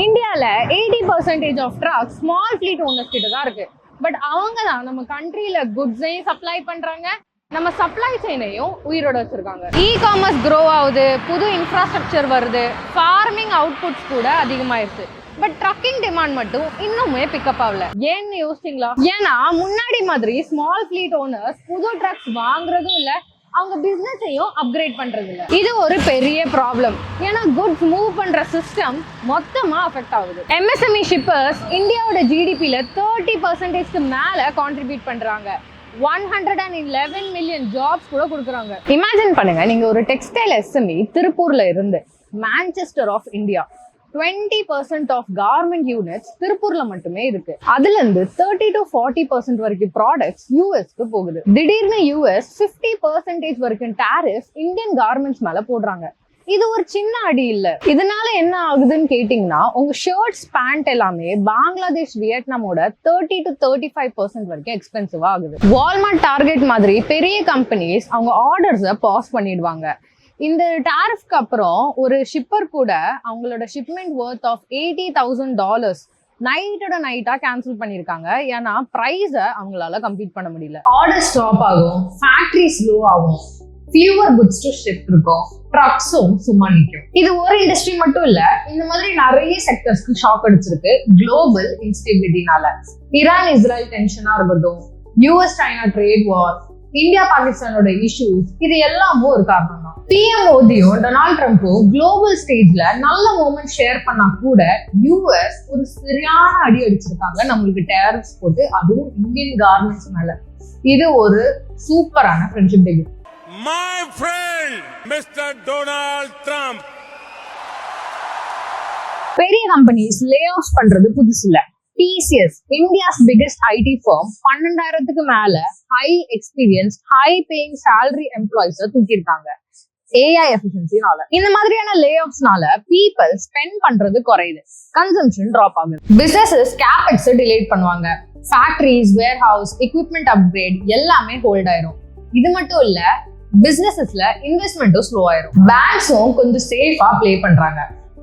இந்தியால 80% of trucks small fleet owners கிட்ட தான் இருக்கு. பட் அவங்க தான் நம்ம கண்ட்ரியில குட்ஸையும் சப்ளை பண்றாங்க, நம்ம சப்ளை செயினையும் உயிரோட வச்சிருக்காங்க. இ-காமர்ஸ் க்ரோ ஆகுது, புது இன்ஃப்ராஸ்ட்ரக்சர் வருது, ஃபார்மிங் அவுட்புட்ஸ் கூட அதிகமாயிருச்சு. பட் ட்ரக்கிங் டிமாண்ட் மட்டும் இன்னுமே பிக்கப் ஆகல. ஏன்னு யோசிச்சிங்களா? ஏன்னா முன்னாடி மாதிரி ஸ்மால் ஃபிளீட் ஓனர்ஸ் புது ட்ரக்ஸ் வாங்குறதும் இல்ல, அவங்க பிசினஸையும் அப்கிரேட் பண்றது இல்ல. இது ஒரு பெரிய ப்ராப்ளம். ஏன்னா குட்ஸ் மூவ் பண்ற சிஸ்டம் மொத்தமா அஃபெக்ட் ஆகுது. MSME ஷிப்பர்ஸ் இந்தியாவோட GDPல 30% மேல கான்ட்ரிபியூட் பண்றாங்க. 111 மில்லியன் ஜாப்ஸ் கூட கொடுக்குறாங்க. இமேஜின் பண்ணுங்க, நீங்க ஒரு டெக்ஸ்டைல் SME திருப்பூர்ல இருந்து Manchester of India 20% of garment units திருப்பூர்ல மட்டுமே இருக்கு. அதுல இருந்து 30 to 40% வரைக்கும் ப்ராடக்ட்ஸ் யூஎஸ்க்கு போகுது. திடீர்னு US 50% வரைக்கும் டாரிஃப் இந்தியன் கார்மெண்ட்ஸ் மேல போடுறாங்க. இது ஒரு சின்ன அடி இல்ல. இதனால என்ன ஆகுதுன்னு கேட்டீங்கன்னா, உங்க ஷர்ட்ஸ் பேண்ட் எல்லாமே பங்களாதேஷ் வியட்நாமோட 30 to 35% வரைக்கும் எக்ஸ்பென்சிவா ஆகுது. வால்மார்ட், டார்கெட் மாதிரி பெரிய கம்பெனிஸ் அவங்க ஆர்டர்ஸை பாஸ் பண்ணிடுவாங்க. இந்த டாரிஃப்க்கு அப்புறம் ஒரு ஷிப்பர் கூட அவங்களோட ஷிப்மெண்ட் வர்த் ஆஃப் $80,000 நைட்டோட நைட்டா கேன்சல் பண்ணிருக்காங்க. ஏன்னா பிரைஸ அவங்களால கம்ப்ளீட் பண்ண முடியல. ஆர்டர் ஸ்டாப் ஆகும், ஃபேக்டரி ஸ்லோ ஆகும், ஃபியூவர் குட்ஸ் டு ஷிப் இருக்கும், ட்ரக்ஸும் சும்மா நிற்கும். இது ஒரு இண்டஸ்ட்ரி மட்டும் இல்ல, இந்த மாதிரி நிறைய செக்டர்ஸ்க்கு ஷாக் அடிச்சிருக்கு குளோபல் இன்ஸ்டெபிலிட்டினால. ஈரான் இஸ்ரேல் டென்ஷனா இருக்கட்டும், US China trade war, India பாகிஸ்தானோட இஷ்யூஸ், இது எல்லாமும் ஒரு காரணம் தான். PM மோடியும் டொனால்ட் ட்ரம்ப்பும் குளோபல் ஸ்டேஜ்ல நல்ல மூமெண்ட் ஷேர் பண்ணா கூட US ஒரு சரியான அடி அடிச்சிருக்காங்க நம்மளுக்கு டேரிஃப்ஸ் போட்டு, அதுவும் இந்தியன் கார்மெண்ட்ஸ் மேல. இது ஒரு சூப்பரான friendship day. My friend Mr. Donald Trump. பெரிய கம்பெனிஸ் லே ஆஃப் பண்றது புதுசு இல்ல. TCS, India's biggest IT firm, 12,000க்கு மேல high experience, high paying salary employees தூக்கியிருக்காங்க AI எஃபிஷியன்சினால. இந்த மாதிரியான லே ஆஃப்ஸ்னால பீப்பிள் ஸ்பெண்ட் பண்றது குறையுது, கன்சம்ஷன் டிராப் ஆகுது. பிசினஸஸ் கேபெக்ஸ் டிலேட் பண்ணுவாங்க, ஃபேக்டரிஸ், வேர்ஹவுஸ், எக்யூப்மெண்ட் அப்கிரேட் எல்லாமே ஹோல்ட் ஆயிரும். இது மட்டும் இல்ல, பிசினஸஸ்ல இன்வெஸ்ட்மெண்ட்டும் ஸ்லோ ஆயிரும். பேங்க்ஸும் கொஞ்சம் சேஃபா பிளே பண்றாங்க.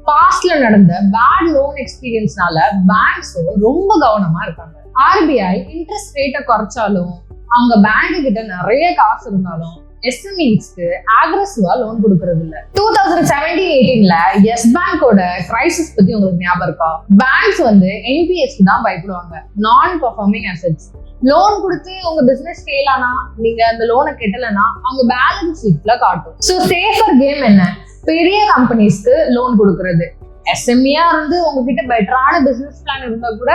பாஸ்ட்ல நடந்த பேட் லோன் எக்ஸ்பீரியன்ஸ்னால பேங்க்ஸும் ரொம்ப கவனமா இருக்காங்க. RBI இன்ட்ரெஸ்ட் ரேட்டை குறைச்சாலும், அவங்க பேங்க் கிட்ட நிறைய காசு இருந்தாலும் SMEஸ்க்கு அக்ரெசிவா லோன் கொடுக்கறது இல்ல. 2017-18ல எஸ் பேங்கோட கிரைசிஸ் பத்தி உங்களுக்கு ஞாபகம் இருக்கா? பேங்க்ஸ் NPSக்கு தான் பயப்படுவாங்க, நான் பெர்ஃபார்மிங் அசெட்ஸ். லோன் கொடுத்து உங்க பிசினஸ் ஃபெயில் ஆனா, நீங்க அந்த லோனை கட்டலனா அவங்க பேலன்ஸ் ஷீட்ல காட்டும். சோ சேஃபர் கேம் என்ன? பெரிய கம்பெனிஸ்க்கு லோன் கொடுக்கறது. SME-யா இருந்து உங்ககிட்ட பெட்டரான பிசினஸ் பிளான் இருந்தா கூட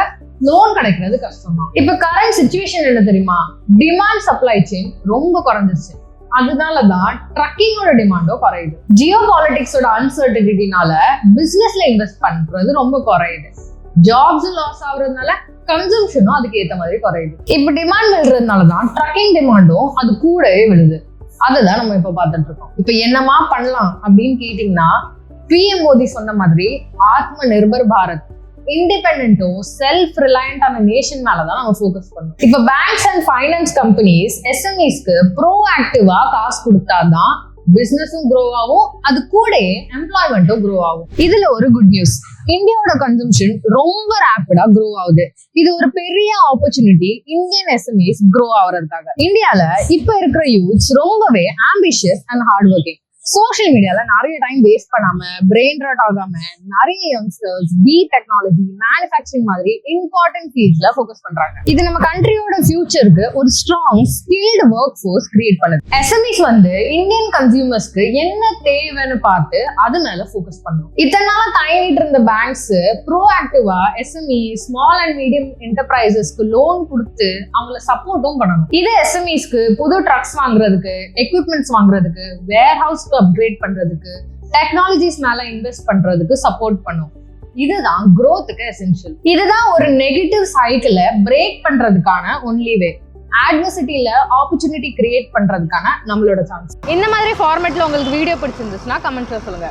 லோன் கிடைக்கிறது கஷ்டம் தான். இப்ப கரண்ட் சிச்சுவேஷன் என்ன தெரியுமா? டிமாண்ட் சப்ளை செயின் ரொம்ப குறைஞ்சிருச்சு. அதனாலதான் ட்ரக்கிங்கோட டிமாண்டும் குறையுது. ஜியோ பாலிட்டிக்ஸோட அன்சர்டனிட்டினால பிசினஸ்ல இன்வெஸ்ட் பண்றது ரொம்ப குறையுது. ஜாப்ஸ் லாஸ் ஆகுறதுனால கன்சம்ஷனும் அதுக்கு ஏத்த மாதிரி குறையுது. இப்ப டிமாண்ட் விழுறதுனாலதான் ட்ரக்கிங் டிமாண்டும் அது கூடவே விழுது. அதுதான் நம்ம இப்ப பார்த்துட்டு இருக்கோம். இப்ப என்னமா பண்ணலாம் அப்படின்னு கேட்டீங்கன்னா, PM மோடி சொன்ன மாதிரி ஆத்ம நிர்பர் பாரத், இண்டிபெண்டன்ட்டும் செல்ஃப் ரிலையண்டான நேஷன் மேலதான் நம்ம ஃபோக்கஸ் பண்ணணும். இப்ப பேங்க்ஸ் அண்ட் ஃபைனான்ஸ் கம்பெனிஸ் SMEஸ்க்கு ப்ரோஆக்டிவா காசு கொடுத்தாதான் பிசினஸும் க்ரோ ஆகும், அது கூட எம்ப்ளாய்மெண்ட்டும் க்ரோ ஆகும். இதுல ஒரு குட் நியூஸ், இந்தியாவோட கன்சம்ஷன் ரொம்ப ரேப்பிடா க்ரோ ஆகுது. இது ஒரு பெரிய ஆப்பர்ச்சுனிட்டி இந்தியன் SMEs க்ரோ ஆகுறதுக்காக. இந்தியால இப்ப இருக்கிற யூத்ஸ் ரொம்பவே ambitious and hard working. Social மீடியால நிறைய டைம் வேஸ்ட் பண்ணாம, பிரெயின் ராட் ஆகாம, நிறைய யங்ஸ்டர்ஸ் டெக்னாலஜி, மேனுஃபேக்சரிங் மாதிரி இம்பார்ட்டன்ட் ஃபீல்ட்ஸ்ல ஃபோக்கஸ் பண்றாங்க. இது நம்ம கண்ட்ரியோட ஃபியூச்சருக்கு ஒரு strong skilled work force create பண்ணுது. SMEs இந்தியன் கன்சியூமர்ஸ்க்கு என்ன தேவைன்னு பார்த்து அது மேல ஃபோக்கஸ் பண்ணணும். இதனால தயங்கிட்டு இருந்த பேங்க்ஸ் ப்ரோஆக்டிவா SME, ஸ்மால் அண்ட் மீடியம் என்டர்பிரைசஸ்க்கு லோன் கொடுத்து அவங்கள சப்போர்ட்டும் பண்ணணும். இது SMEஸ்க்கு புது ட்ரக்ஸ் வாங்குறதுக்கு, எக்யூப்மெண்ட்ஸ் வாங்குறதுக்கு, வேர்ஹவுஸ் அப்கிரேட் பண்றதுக்கு, டெக்னாலஜிஸ் மேல இன்வெஸ்ட் பண்றதுக்கு சப்போர்ட் பண்ணும். இதுதான் growthக்கு எசென்ஷியல். இதுதான் ஒரு நெகட்டிவ் சைக்கிளை பிரேக் பண்றதுக்கான ஒன்லி வே. அட்வர்சிட்டியில ஆப்பர்ச்சுனிட்டி கிரியேட் பண்றதுக்கான நம்மளோட சான்ஸ். இந்த மாதிரி ஃபார்மேட்ல உங்களுக்கு வீடியோ பிடிச்சிருந்துச்சுன்னா கமெண்ட்ஸ்ல சொல்லுங்க.